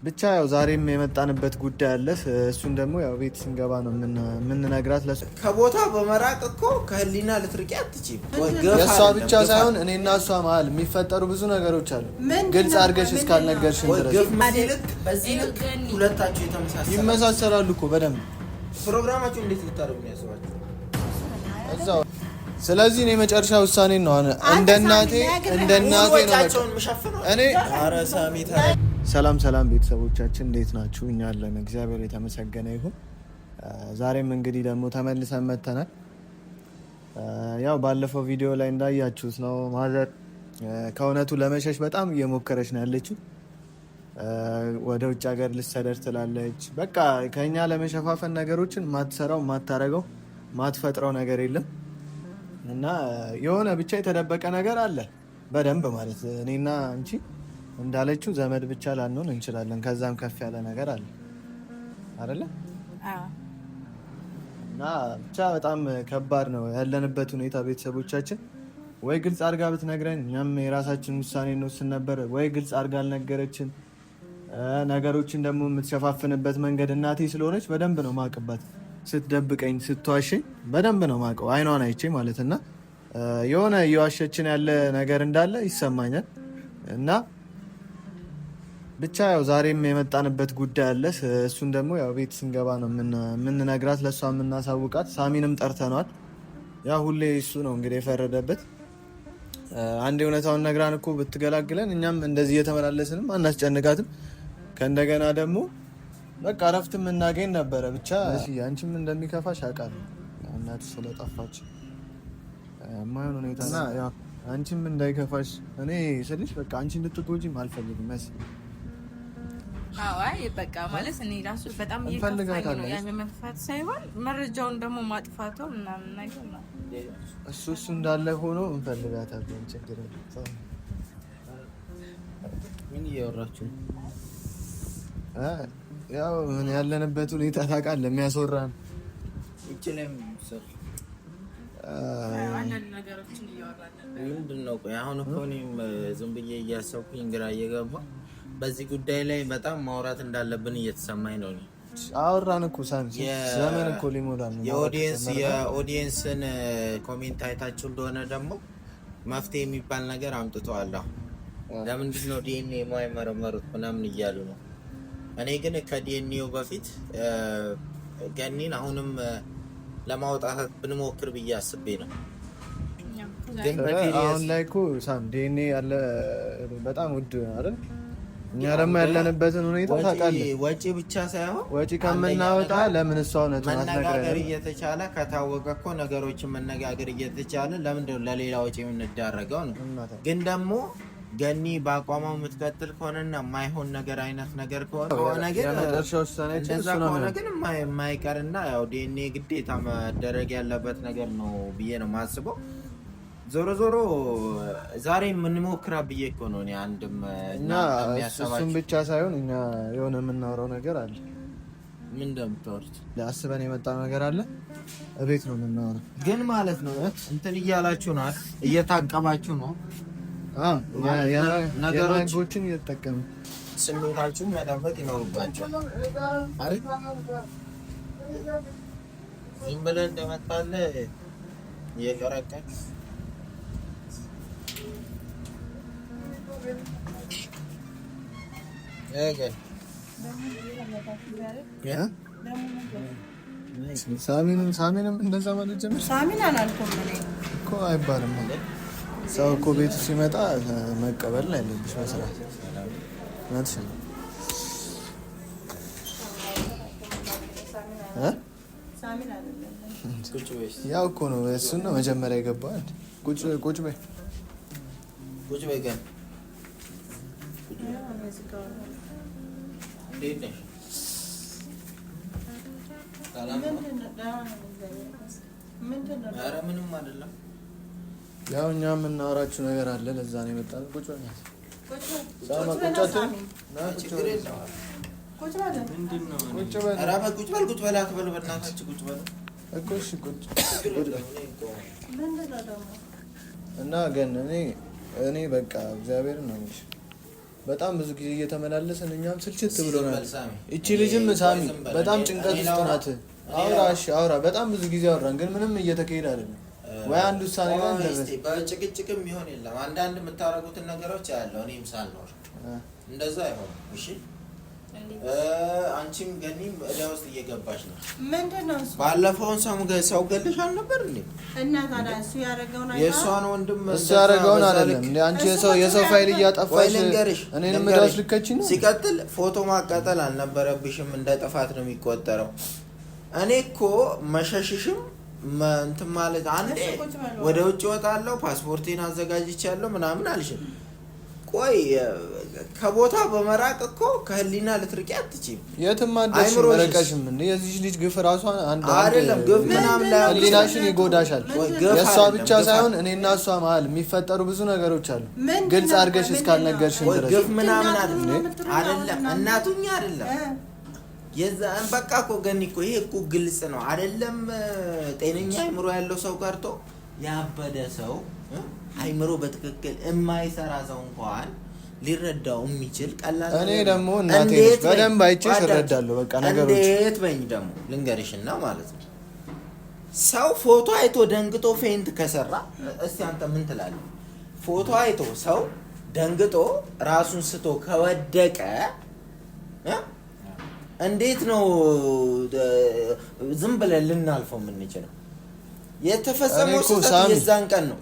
ብቻ ያው ዛሬም የመጣንበት ጉዳይ አለ። እሱን ደግሞ ያው ቤት ስንገባ ነው የምንነግራት። ለሱ ከቦታ በመራቅ እኮ ከህሊና ልትርቂ አትችይም። የእሷ ብቻ ሳይሆን እኔና እሷ መሀል የሚፈጠሩ ብዙ ነገሮች አሉ። ግልጽ አድርገሽ እስካልነገርሽን ድረስ በዚህ ልክ ሁለታችሁ ይመሳሰላሉ እኮ በደንብ። ፕሮግራማችሁ እንዴት ልታደርጉ ነው ያስባችሁ? እዛው ስለዚህ እኔ መጨረሻ ውሳኔ ነው እንደ እናቴ ነው እኔ። ሰላም ቤተሰቦቻችን እንዴት ናችሁ? እኛ አለን፣ እግዚአብሔር የተመሰገነ ይሁን። ዛሬም እንግዲህ ደግሞ ተመልሰን መተናል። ያው ባለፈው ቪዲዮ ላይ እንዳያችሁት ነው ማዘር ከእውነቱ ለመሸሽ በጣም እየሞከረች ነው ያለችው። ወደ ውጭ ሀገር ልትሰደድ ትላለች። በቃ ከኛ ለመሸፋፈን ነገሮችን ማትሰራው ማታረገው ማትፈጥረው ነገር የለም እና የሆነ ብቻ የተደበቀ ነገር አለ በደንብ ማለት እኔና አንቺ እንዳለችው ዘመድ ብቻ ላንሆን እንችላለን። ከዛም ከፍ ያለ ነገር አለ አይደለ? እና ብቻ በጣም ከባድ ነው ያለንበት ሁኔታ። ቤተሰቦቻችን ወይ ግልጽ አድርጋ ብትነግረን እኛም የራሳችን ውሳኔ እንወስን ነበር፣ ወይ ግልጽ አድርጋ አልነገረችን። ነገሮችን ደግሞ የምትሸፋፍንበት መንገድ እናቴ ስለሆነች በደንብ ነው ማቅባት። ስትደብቀኝ ስትዋሸኝ በደንብ ነው ማቀው፣ አይኗን አይቼ ማለት እና የሆነ እየዋሸችን ያለ ነገር እንዳለ ይሰማኛል። እና ብቻ ያው ዛሬም የመጣንበት ጉዳይ አለ። እሱን ደግሞ ያው ቤት ስንገባ ነው የምንነግራት፣ ለእሷ የምናሳውቃት። ሳሚንም ጠርተኗል። ያ ሁሌ እሱ ነው እንግዲህ የፈረደበት። አንድ እውነታውን ነግራን እኮ ብትገላግለን እኛም እንደዚህ እየተመላለስንም አናስጨንቃትም። ከእንደገና ደግሞ በቃ እረፍትም እናገኝ ነበረ። ብቻ አንቺም እንደሚከፋሽ አውቃለሁ፣ እናትሽ ስለጠፋች የማይሆን ሁኔታ እና ያው አንቺም እንዳይከፋሽ እኔ ስልሽ በቃ አንቺ እንድትጎጂም አልፈልግም መሲ። አይ በቃ ማለት እኔ ራሱ በጣም እየከፋኝ ነው። ያን መጥፋት ሳይሆን መረጃውን ደግሞ ማጥፋቱ ምናምን ነገር ነው። እሱ እንዳለ ሆኖ እንፈልጋታለን። ችግር የለም። ምን እያወራችሁ? ያው ያለንበት ሁኔታ ታውቃለህ፣ የሚያስወራን እቺ ላይ ምንድን ነው? ቆይ አሁን እኮ እኔም ዝም ብዬ እያሰብኩኝ ግራ እየገባ በዚህ ጉዳይ ላይ በጣም ማውራት እንዳለብን እየተሰማኝ ነው። አወራን እኮ ዘመን እኮ ሊሞላ ነው። የኦዲየንስን ኮሜንት አይታችሁ እንደሆነ ደግሞ መፍትሄ የሚባል ነገር አምጥተዋል። ለምንድን ነው ዲኤንኤ የማይመረመሩት ምናምን እያሉ ነው። እኔ ግን ከዲኤንኤው በፊት ገኒን አሁንም ለማውጣት ብንሞክር ብዬ አስቤ ነው። አሁን ላይ እኮ ሳም ዲኤንኤ ያለ በጣም ውድ አይደል? እኛ ደግሞ ያለንበትን ሁኔታ ታውቃለህ። ወጪ ብቻ ሳይሆን ወጪ ከምናወጣ ለምን እሷ እውነት መነጋገር እየተቻለ ከታወቀ እኮ ነገሮችን መነጋገር እየተቻለ ለምንድን ነው ለሌላ ወጪ የምንዳረገው ነው? ግን ደግሞ ገኒ በአቋሟ የምትቀጥል ከሆነና የማይሆን ነገር አይነት ነገር ከሆነ ግን የማይቀርና ያው ዲኤንኤ ግዴታ መደረግ ያለበት ነገር ነው ብዬ ነው የማስበው። ዞሮ ዛሬ የምንሞክራ ብዬ እኮ ነው እኔ አንድም እና እሱም ብቻ ሳይሆን እኛ የሆነ የምናወራው ነገር አለ። ምን እንደምታወሩት አስበን የመጣው ነገር አለ። እቤት ነው የምናወራው ግን ማለት ነው እንትን እያላችሁ ነው፣ እየታቀባችሁ ነው ነገሮችን እየተጠቀሙ ስሜታችሁን መጠበቅ ይኖርባቸዋል። ዝም ብለህ እንደመጣለህ እየቀረቀቅ ሳሚንም እንደዛ ማለት ጀምር። ሳሚን አላልኩም እኮ አይባልም። ሰው እኮ ቤቱ ሲመጣ መቀበል ላይ ያለብሽ መስራት ናትሽ ነው። ያው እኮ ነው እሱን ነው መጀመሪያ የገባው። ቁጭ በይ ግን ምንም አይደለም። ያው እኛ የምናወራችሁ ነገር አለ፣ ለዛ ነው የመጣነው። ቁጭ በል እና ግን እኔ በቃ እግዚአብሔርን ነው እንጂ በጣም ብዙ ጊዜ እየተመላለሰን እኛም ስልችት ብሎናል። እቺ ልጅም ሳሚ በጣም ጭንቀት ውስጥ ናት። አውራ በጣም ብዙ ጊዜ አወራን፣ ግን ምንም እየተካሄደ አይደለም። ወይ አንድ ውሳኔ ላይ እንደዚህ በጭቅጭቅም ይሆን የለም። አንዳንድ የምታረጉትን ነገሮች ያለው እኔም ሳልኖር እንደዛ አይሆንም። እሺ አንቺም ገኒም እዳ ውስጥ እየገባሽ ነው። ምንድነው እሱ? ባለፈውን ሰው ገልሽ አልነበር እንዴ? እና ታዲያ እሱ ያረጋውን አይደል? የሷን ወንድም እሱ ያረጋውን አይደለም እንዴ? አንቺ የሰው ፋይል እያጠፋሽ እኔንም እዳ ውስጥ ልከቺኝ ነው። ሲቀጥል ፎቶ ማቃጠል አልነበረብሽም፣ እንደ ጥፋት ነው የሚቆጠረው። እኔ እኮ መሸሽሽም እንትን ማለት አንዴ ወደ ውጭ ወጣለሁ ፓስፖርቴን አዘጋጅቻለሁ ምናምን አልሽም። ቆይ ከቦታ በመራቅ እኮ ከህሊና ልትርቂ አትችይም። የትም አደረሽ መረቀሽም እንዴ? የዚህ ልጅ ግፍ ራሷን አንድ አይደለም ግፍ ምናምን ላይ ህሊናሽን ይጎዳሻል። የሷ ብቻ ሳይሆን እኔና እሷ መሀል የሚፈጠሩ ብዙ ነገሮች አሉ። ግልጽ አድርገሽ እስካልነገርሽን ድረስ ግፍ ምናምን አይደለም እናቱኛ አይደለም የዛን በቃ እኮ ገኒ እኮ ይሄ እኮ ግልጽ ነው አይደለም? ጤነኛ አይምሮ ያለው ሰው ቀርቶ ያበደ ሰው አይምሮ በትክክል የማይሰራ ሰው እንኳን ሊረዳው የሚችል ቀላል። እኔ ደግሞ እናቴ በደንብ አይቼሽ እረዳለሁ። በቃ ነገሮች እንዴት በእኝ ደግሞ ልንገርሽና ማለት ነው ሰው ፎቶ አይቶ ደንግጦ ፌንት ከሰራ እስቲ አንተ ምን ትላለህ? ፎቶ አይቶ ሰው ደንግጦ ራሱን ስቶ ከወደቀ እንዴት ነው ዝም ብለን ልናልፈው የምንችለው? የተፈጸመው ስህተት የዛን ቀን ነው።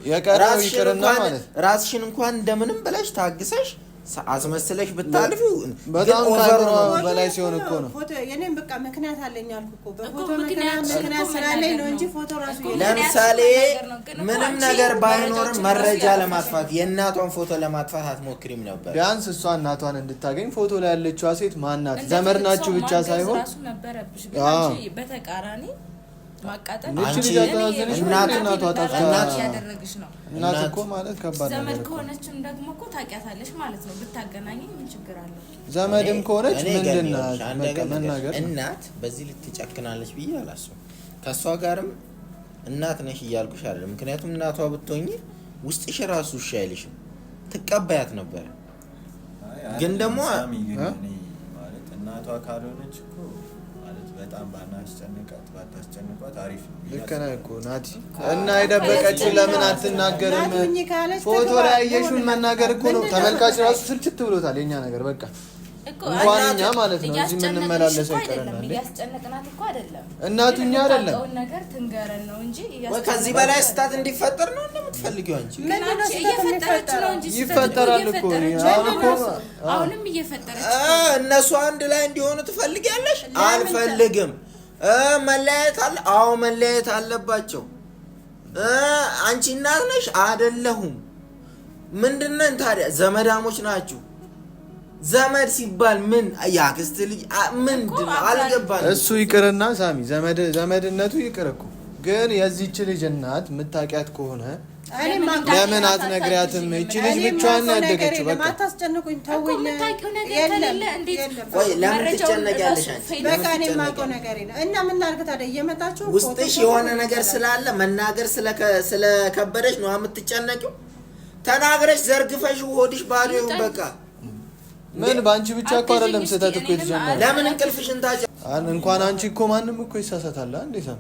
ራስሽን እንኳን እንደምንም ብለሽ ታግሰሽ አስመስለሽ ብታልፊው በጣም ካይሮ በላይ ሲሆን እኮ ነው። ፎቶ የኔም በቃ ምክንያት አለኝ አልኩ እኮ በፎቶ ምክንያት ስላለኝ ነው እንጂ ፎቶ ራሱ ለምሳሌ ምንም ነገር ባይኖርም መረጃ ለማጥፋት የእናቷን ፎቶ ለማጥፋት አትሞክሪም ነበር? ቢያንስ እሷ እናቷን እንድታገኝ ፎቶ ላይ ያለችዋ ሴት ማናት? ዘመድ ናችሁ ብቻ ሳይሆን በተቃራኒ ማቃጠል እናት ያደረግሽ ነው። እናት እኮ ማለት ከባድ ነው። ዘመድ ከሆነችም ደግሞ እኮ ታውቂያታለሽ ማለት ነው። ብታገናኝ ምን ችግር አለው? ዘመድም ከሆነች ምንድነው መናገር? እናት በዚህ ልትጨክናለች ብዬ አላስብም። ከሷ ጋርም እናት ነሽ እያልኩሽ አይደለም። ምክንያቱም እናቷ ብትሆኚ ውስጥሽ ራሱ እሺ አይልሽም፣ ትቀበያት ነበር። ግን ደግሞ ማለት እናቷ ካልሆነች እኮ በጣም ባታስጨንቋት አሪፍ ነው። ልክ ነህ እኮ ናቲ። እና የደበቀችው ለምን አትናገርም? ፎቶ ላይ ያየሽውን መናገር እኮ ነው። ተመልካች ራሱ ስልችት ብሎታል የኛ ነገር። በቃ እንኳን እኛ ማለት ነው እዚህ የምንመላለሰው ይቀርናል። ያስጨነቅናት እኮ አይደለም እናቱኛ አይደለም ነገር ትንገረን ነው እንጂ ከዚህ በላይ ስታት እንዲፈጠር ነው እንደምትፈልጊው አንቺ። እየፈጠረች ነው እንጂ ይፈጠራል እኮ አሁንም እየፈጠረች እነሱ አንድ ላይ እንዲሆኑ ትፈልጊያለሽ? አልፈልግም። መለያየት አለ? አዎ መለያየት አለባቸው። አንቺ እናት ነሽ? አይደለሁም። ምንድነው ታዲያ? ዘመዳሞች ናችሁ። ዘመድ ሲባል ምን ያክስት ልጅ ምንድነው? አልገባንም። እሱ ይቅርና ሳሚ ዘመድነቱ ይቅር እኮ ግን የዚህች ልጅ እናት የምታውቂያት ከሆነ ለምን አትነግሪያትም? እቺ ልጅ ብቻዋን ያደገችው። በቃ አታስጨንቁኝ፣ ተውኝ። ወይ ለምን ትጨነቂያለሽ? በቃ እኔ የማውቀው ነገር የለም እና ምን ላድርግ ታዲያ? እየመጣችሁ ውስጥሽ የሆነ ነገር ስላለ መናገር ስለከበደሽ ነው የምትጨነቂው። ተናግረሽ ዘርግፈሽ ሆድሽ ባዶ ይሁን በቃ። ምን ባንቺ ብቻ እኮ አይደለም ስህተት እኮ የተጀመረው። ለምን እንቅልፍሽን ታጭ እንኳን አንቺ እኮ ማንም እኮ ይሳሳታል እንዴ ሰው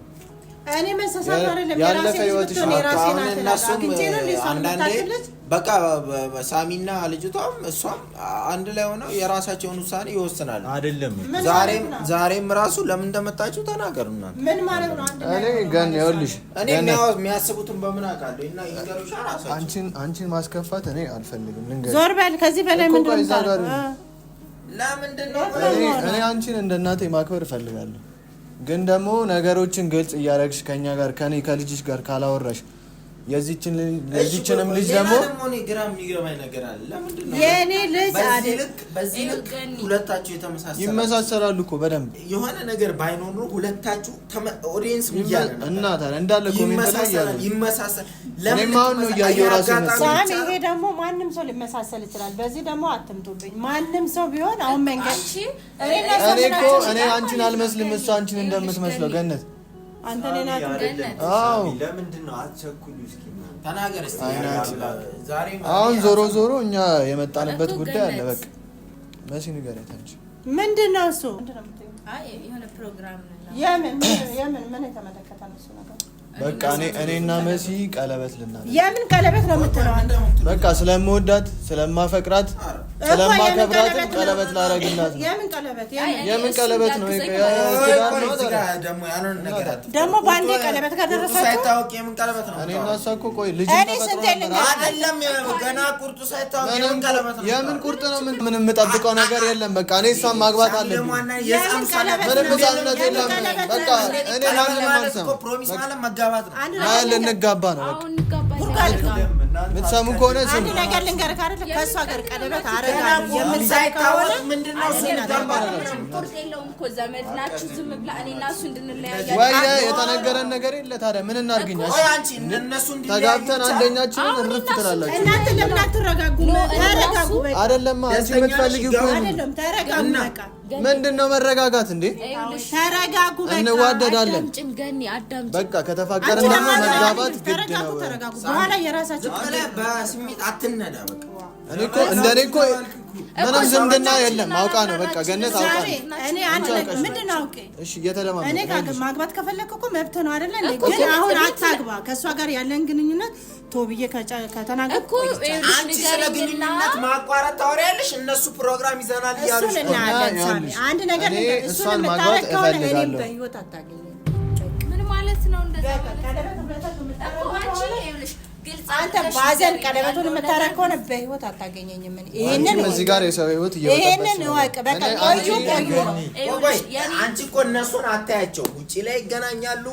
እኔ መሳሳት አይደለም ያለፈ ህይወትሽ ነው። አንዳንዴ በቃ ሳሚና ልጅቷም እሷም አንድ ላይ ሆነው የራሳቸውን ውሳኔ ይወስናሉ። አይደለም ዛሬም ራሱ ለምን እንደመጣችሁ ተናገሩና ምን ማለት ነው? እኔ ገን ይኸውልሽ እኔ የሚያስቡትን በምን አውቃለሁ? እና ይገሩሻ ራሳቸው አንቺን ማስከፋት እኔ አልፈልግም። ልንገርሽ ዞር በል ከዚህ በላይ ምንድን ነው? ለምንድን ነው እኔ አንቺን እንደ እናቴ ማክበር እፈልጋለሁ። ግን ደግሞ ነገሮችን ግልጽ እያደረግሽ ከኛ ጋር ከልጅሽ ጋር ካላወራሽ የዚህችንም ልጅ ደግሞ ግራ የሚገባኝ ነገር አለ። ለምንድን ነው የኔ ልጅ በዚህ ልክ ሁለታችሁ ይመሳሰላሉ እኮ በደንብ የሆነ ነገር ባይኖር ነው ሁለታችሁ ኦዲየንስ ይያለ እና ታዲያ እንዳለ ኮሜንት ላይ ያለ ይመሳሰል። ለምን ነው ያየው ራሱ ሳሚ ይሄ ደግሞ ማንም ሰው ሊመሳሰል ይችላል። በዚህ ደግሞ አትምጡብኝ። ማንም ሰው ቢሆን አሁን መንገድ እኔ አንቺን አልመስልም እሷ አንቺን እንደምትመስለው ገነት አንተ ነና ለምንድን ነው አትቸኩሉ? እስኪ ተናገር እስቲ ዛሬ አሁን ዞሮ እኛ የመጣንበት ጉዳይ አለ። በቃ መሲ ንገሪያት አንቺ ምንድነው እሱ? አይ የሆነ ፕሮግራም ነው። ምን የተመለከተ ነው እሱ ነገር? በቃ እኔና መሲ ቀለበት ልናደርግ። የምን ቀለበት ነው የምትለው አንተ? በቃ ስለምወዳት ስለማፈቅራት ስለማከብራት ቀለበት ላደርግላት ነው። የምን ቀለበት? የምን ቀለበት ነው? ደግሞ ባንዴ ቀለበት ካደረሳችሁ ሳይታወቅ የምን ቀለበት ነው? እኔና እሷ እኮ ቆይ ልጅ አይደለም ገና ቁርጡ ሳይታወቅ የምን ቀለበት ነው? የምን ቁርጥ ነው? ምን የምጠብቀው ነገር የለም። በቃ እኔ እሷን ማግባት አለብኝ። ምንም ሕፃንነት የለም። በቃ እኔ ማንንም አልሰማም። ፕሮሚስ ማለት መጋባት ነው። ልንጋባ ነው። በቃ የምትሰሙ ከሆነ ስሙ። አንድ ነገር ልንገርህ አይደል? ከእሷ ጋር ቀለበት አደርጋለሁ የምትሰይ ከሆነ ምንድነው? ቁርጥ የለውም እኮ ዘመድ ናችሁ። ዝም ብላ እኔና እሱ እንድንለያይ ወይ የተነገረን ነገር የለ። ታዲያ ምን እናድርግኛ? ተጋብተን አንደኛችንን እርፍ ትላላችሁ። እናንተ ለምን አትረጋጉም? ተረጋጉ። አይደለም አንቺ የምትፈልጊው እኮ አይደለም። ተረጋጉ። በቃ ምንድነው መረጋጋት እንዴ? ተረጋጉ። በቃ እንዋደዳለን። ጭንገኒ አዳም በቃ ከተፋቀርን ደግሞ መጋባት ግድ ነው። ተረጋጉ። በኋላ የራሳችሁ በስሜት አትነዳ። በቃ እኔ እኮ እንደኔ እኮ ምንም ዝምድና የለም። አውቃ ነው በቃ ገነት አውቃ ነው። እኔ አንድ ነገር ምንድነው አውቄ እሺ እየተለማመደ እኔ ጋር ማግባት ከፈለክ እኮ መብት ነው አይደለ? ግን አሁን አታግባ። ከእሷ ጋር ያለን ግንኙነት ቶብዬ ከተናገርኩ አንቺ ስለ ግንኙነት ማቋረጥ ታወሪያለሽ። እነሱ ፕሮግራም ይዘናል እያሉሽ እሱን እናያለን። ሳሚ አንድ ነገር እሱን ማግባት እኔም በህይወት አታገኘኝ። ምን ማለት ነው እንደዛ? አንተ ባዘን ቀለበቱን የምታረግ ከሆነ በህይወት አታገኘኝም። ይሄንን እዚህ ጋር የሰው ህይወት ይሄንን እወቅ። በቃ ቆዩ። አንቺ እኮ እነሱን አታያቸው። ውጪ ላይ ይገናኛሉ።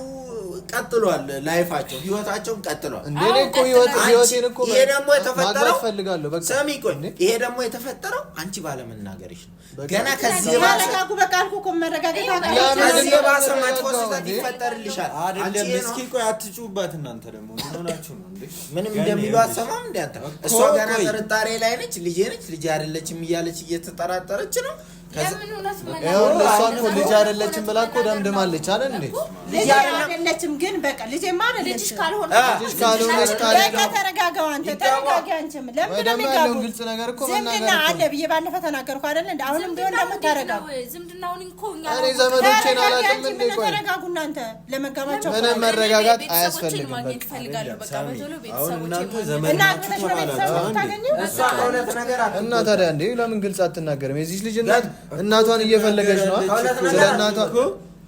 ቀጥሏል ላይፋቸው፣ ህይወታቸውን ቀጥሏል። እንዴ እኮ ህይወቴን እኮ ይሄ ደግሞ የተፈጠረው ፈልጋለሁ። በቃ ሰሚ ቆይ፣ ይሄ ደግሞ የተፈጠረው አንቺ ባለመናገርሽ ነው። ገና ከዚህ ተረጋጉ። በቃ አልኩህ እኮ መረጋጋት ከዚህ የባሰ መጥፎ ስህተት ይፈጠርልሻል። አይደለም እስኪ ቆይ አትጩባት እናንተ ደግሞ ምን ሆናችሁ ነው እንዴ? ምንም እንደሚሉ አሰማም እንዴ አንተ? እሷ ገና ጥርጣሬ ላይ ነች። ልጄ ነች ልጅ አይደለችም እያለች እየተጠራጠረች ነው። እሷ እኮ ልጅ አይደለችም ብላ እኮ ደምድማለች አይደል እንዴ? ልጅ አይደለችም ግን በቃ ልጄማ አይደለች ካልሆነ ተረጋጋው። አንተ ተረጋጋ። አንቺም ለምን ያለውን ግልጽ ነገር እኮ ዝምድና አለ ብዬ ባለፈው ተናገርኩ አይደል እንዴ? አሁንም ቢሆን ደግሞ ተረጋጉ። ዝምድናውን እኮ እኛ እኔ ዘመዶቼን አላውቅም እንዴ? ቆይ ተረጋጉ እናንተ። ለመጋባቸው ምንም መረጋጋት አያስፈልግም። ማግኘት ፈልጋለሁ። በቃ በቶሎ አሁን እናንተ ቤተሰቦቼ ዘመድ ናችሁ እሷ ከሁለት ነገር እና ታዲያ እንዴ ለምን ግልጽ አትናገርም? የዚህ ልጅ እናቷን እየፈለገች ነው።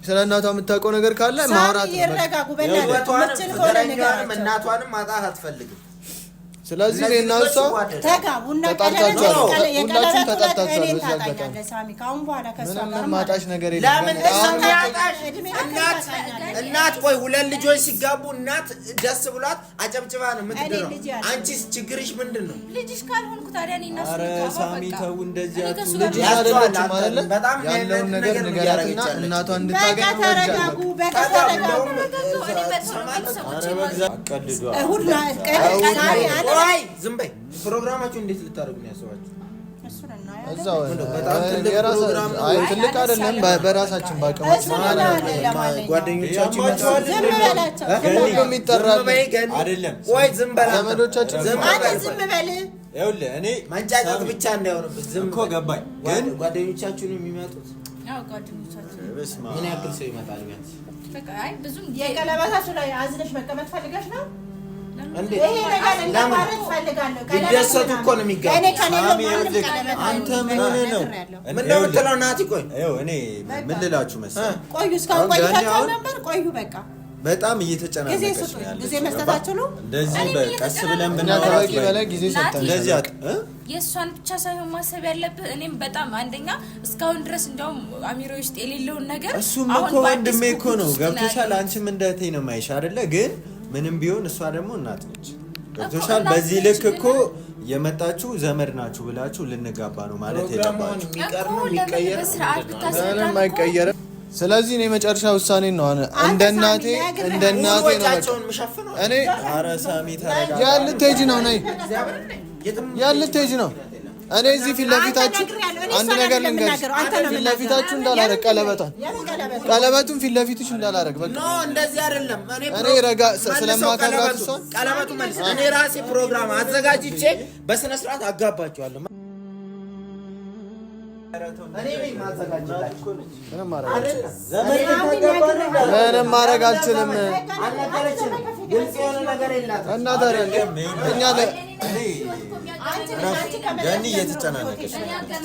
ስለ እናቷ የምታውቀው ነገር ካለ ማውራት ነው። ይረጋጉ። በእናትህ እናቷንም ማጣት አትፈልግም። ስለዚህ እኔና እሷ ተጋቡና ሁላችሁም ተጣጣችኋል። ሳሚ ካሁን በኋላ ከእሷ ጋር ማጣሽ ነገር የለም። ለምን እናት ቆይ ሁለት ልጆች ሲጋቡ እናት ደስ ብሏት አጨብጭባ ነው የምትድረው። አንቺስ ችግርሽ ምንድን ነው? ልጅሽ ካልሆንኩ ታዲያ እኔ እና እሱ ኧረ ሳሚ ተው እንደዚህ ልጅ አይደለችም አይደለ? ያለውን ነገር ንገራትና እናቷን እንድታገኝ ተረጋጉ። በቃ ተረጋጉ። ቆይ ዝም በይ። ፕሮግራማችሁ እንዴት ልታደርጉ ነው ያሰባችሁ? እዛው ትልቅ አይደለም። በራሳችን ባቀማችን ጓደኞቻችን ሁሉም ይጠራል አይደለም። ቆይ ዝም በላ ዘመዶቻችን ዝም በል። ይኸውልህ እኔ መንጫጫት ብቻ እንዳይሆንብህ ዝም እኮ ገባኝ። ግን ጓደኞቻችሁን የሚመጡት ጓደኞቻችን ምን ያክል ሰው ይመጣል? ቢያንስ በቃ አይ ብዙም የቀለበታችሁ ላይ አዝለሽ መቀመጥ ፈልገሽ ነው? እንዴ ይሄ ነገር እንደማለት ፈልጋለሁ። ሊደሰቱ እኮ ነው የሚጋቡ። አንተ ምን ሆነህ ነው? ምን ነው የምትለው? ናቲ ቆይ ይኸው እኔ ምን ልላችሁ መሰለህ? ቆዩ እስካሁን ቆይታችሁ ነበር። ቆዩ በቃ በጣም እየተጨናነቀች ነው ያለችው። ጊዜ መስጠታችሁ ነው። እንደዚህ በቀስ ብለን ከበቂ በላይ ጊዜ ሰጠን። እንደዚህ የእሷን ብቻ ሳይሆን ማሰብ ያለብህ እኔም በጣም አንደኛ እስካሁን ድረስ እንደውም አሚሮ ውስጥ የሌለውን ነገር እሱም እኮ ወንድሜ እኮ ነው። ገብቶሻል? አንቺም እንደ እህቴ ነው የማይሽ አይደለ? ግን ምንም ቢሆን እሷ ደግሞ እናት ነች። ገብቶሻል? በዚህ ልክ እኮ የመጣችሁ ዘመድ ናችሁ ብላችሁ ልንጋባ ነው ማለት የለባችሁ። ምንም አይቀየርም። ስለዚህ እኔ መጨረሻ ውሳኔ ነው እንደ እናቴ ነው። እኔ ኧረ ሳሚ ተረጋጋ። ያልትሄጂ ነው ነይ ያልትሄጂ ነው እኔ እዚህ ፊት ለፊታችሁ አንድ ነገር ልንገርሽ፣ ፊት ለፊታችሁ እንዳላረግ ቀለበቱን ፊት ለፊትሽ እንዳላረግ በቃ ኖ እንደዚህ አይደለም። እኔ ረጋ ስለማከብራት እሷን ቀለበቱ መልስ እኔ ራሴ ፕሮግራም አዘጋጅቼ በስነ ስርዓት አጋባቸዋለሁ። ምንም ማድረግ አልችልም። እና ታዲያ እኛ ገኒ እየተጨናነቀች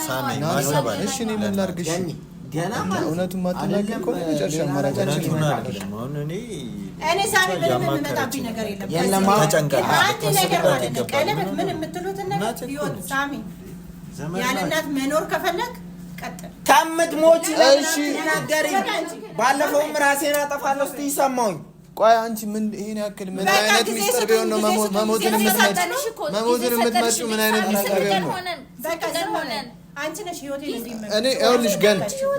ሳሚ ማሰብ አለ። እሺ እኔ ምን ላድርግሽ? እውነቱን ማትናገር እኮ መጨረሻ አማራጫችን እኔ ሳሚ ምንም የምመጣብኝ ነገር የለም። ቀለበት ምን የምትሉትን ነገር ይሁን ሳሚ ያለ እናት መኖር ከፈለግ ቀጥል። ከምትሞቺ እሺ ተናገሪ። ባለፈውም ራሴን አጠፋለሁ እስቲ ይሰማውኝ። ቆይ አንቺ ምን ይሄን ያክል ምን አይነት ሚስጥር ቢሆን ነው መሞትን የምትመጪው? ምን አይነት ሚስጥር ቢሆን ነው? አንቺ ነሽ ህይወቴን እንዲመጣ እኔ ይኸውልሽ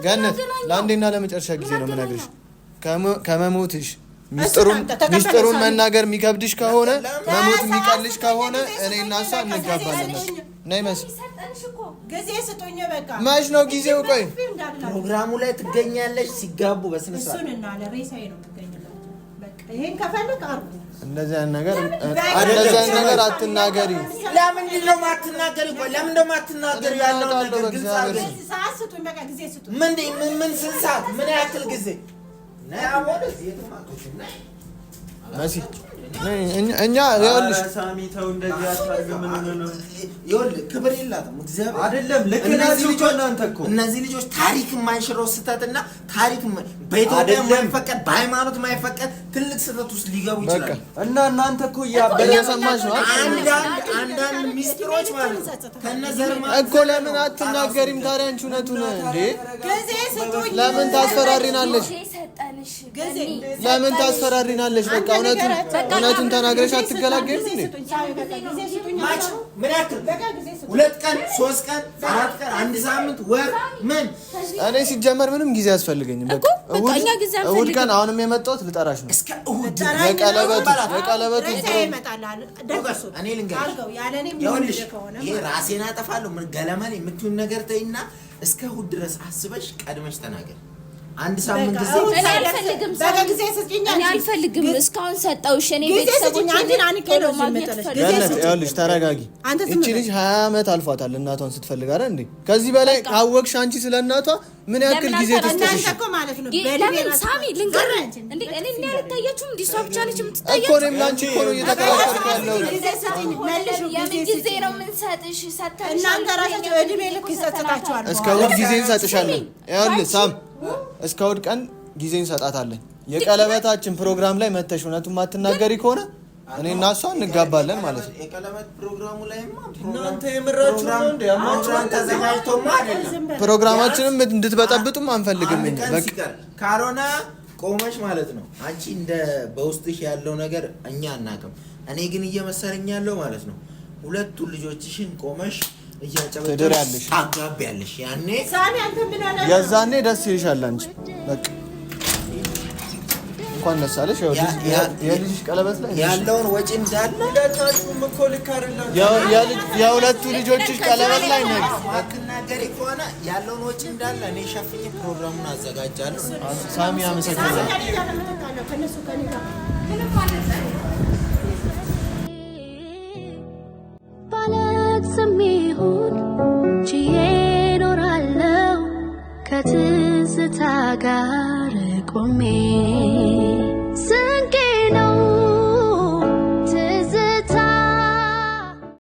ገነት ለአንዴና ለመጨረሻ ጊዜ ነው የምነግርሽ ከመሞትሽ ሚስጥሩን መናገር የሚከብድሽ ከሆነ መሞት የሚቀልሽ ከሆነ እኔ እና እሷ እንጋባለን። ነይ መስል ጊዜ ስጡኝ። በቃ መች ነው ጊዜው? ቆይ ፕሮግራሙ ላይ ትገኛለሽ ሲጋቡ በስነ ስርዓት እሱን እና ለሬሳዬ ነው የምገኝላችሁ። በቃ ይሄን ከፈለክ አርጉ። እንደዚህ አይነት ነገር አትናገሪ። ለምንድን ነው የማትናገሪ? ቆይ ለምንድን ነው የማትናገሪ? ያለው ነገር ግልጽ አድርገሽ ሰዓት ስጡኝ። በቃ ጊዜ ስጡኝ። ምን ስንት ሰዓት? ምን ያክል ጊዜ? መሲ እኛ ይኸውልሽ ሳሚ ተው እንደዚህ አታርግ። ምን ነው ይኸውልህ ክብር የላትም እግዚአብሔር አይደለም። ልክ ናችሁ እኮ እናንተ እኮ እነዚህ ልጆች ታሪክ የማይሽረው ስህተትና ታሪክ በኢትዮጵያ የማይፈቀድ በሃይማኖት የማይፈቀድ ትልቅ ስህተት ውስጥ ሊገቡ ይችላሉ። እና እናንተ እኮ እያሰማሽ ነው። አንዳንድ ሚስጥሮች ማለት ከነዘርማ እኮ ለምን አትናገሪም ታዲያ? አንቺ እውነቱን እንዴ ጊዜ ስጡኝ። ለምን ታስፈራሪናለሽ? ለምን ታስፈራሪናለሽ? በቃ እውነቱን ተናግረሽ አትገላገይም እንዴ? ምን ያክል 2 ቀን 3 ቀን 4 ቀን 1 ሳምንት ወር ምን? እኔ ሲጀመር ምንም ጊዜ አያስፈልገኝም። በቃ እሑድ ቀን አሁንም የመጣሁት ልጠራሽ ነው። እስከ እሑድ የቀለበቱ እኔ ልንገርሽ ይሄ ራሴን አጠፋለሁ ምን ገለመል የምትይውን ነገር ተይና እስከ እሑድ ድረስ አስበሽ ቀድመሽ ተናገር። 1 ሳምንት ጊዜ እኔ አልፈልግም። እስካሁን ሰጠውሽ። እኔ ቤተሰቦች ይኸውልሽ ተረጋጊ። እቺ ልጅ 20 ዓመት አልፏታል እናቷን ስትፈልግ አይደል እንዴ? ከዚህ በላይ ካወቅሽ አንቺ ስለእናቷ ምን ያክል ጊዜ ተስተሽ ለምን ሳሚ ልንገርህ እንዴ? እኔ ያልታያችሁም እንዴ? እሷ ብቻ ነች የምትታያችሁ። እኮ እኔም ላንቺ እኮ ነው እየተከራከርኩ ያለው። የምን ጊዜ ነው የምንሰጥሽ? ሰጥተሽ እናንተ ራሳችሁ እድሜ ልክ ይሰጣችኋል። እስከ እሑድ ጊዜ እንሰጥሻለን። ይኸውልህ ሳም እስከ እሑድ ቀን ጊዜ እንሰጣታለን። የቀለበታችን ፕሮግራም ላይ መተሽ እውነቱን ማትናገሪ ከሆነ እኔ እና እሷ እንጋባለን ማለት ነው። የቀለበት ፕሮግራሙ ላይማ እናንተ የምራችሁ ነው እንዴ? አማራን ተዘጋጅቶማ አይደለም። ፕሮግራማችንም እንድትበጠብጡም አንፈልግም። በቃ ካልሆነ ቆመሽ ማለት ነው። አንቺ እንደ በውስጥሽ ያለው ነገር እኛ አናውቅም። እኔ ግን እየመሰለኝ ያለው ማለት ነው 2 ልጆችሽን ቆመሽ ትድሪያለሽ፣ ታጋቢያለሽ። ያኔ ሳሚ አንተ ምን አለ? የዛኔ ደስ ይልሻል አንቺ። በቃ እንኳን ደስ አለሽ። የልጅሽ ቀለበት ላይ ያለውን ወጪ እንዳለ ሁለታችሁም እኮ ልክ አይደለም። የሁለቱ ልጆችሽ ቀለበት ላይ ነው። ማትናገሪ ከሆነ ያለውን ወጪ እንዳለ እኔ ሸፍኜ ፕሮግራሙን አዘጋጃለሁ። ሳሚ አመሰግናለሁ። ስሚሁን ችዬ እኖራለሁ ከትዝታ ጋር ቆሜ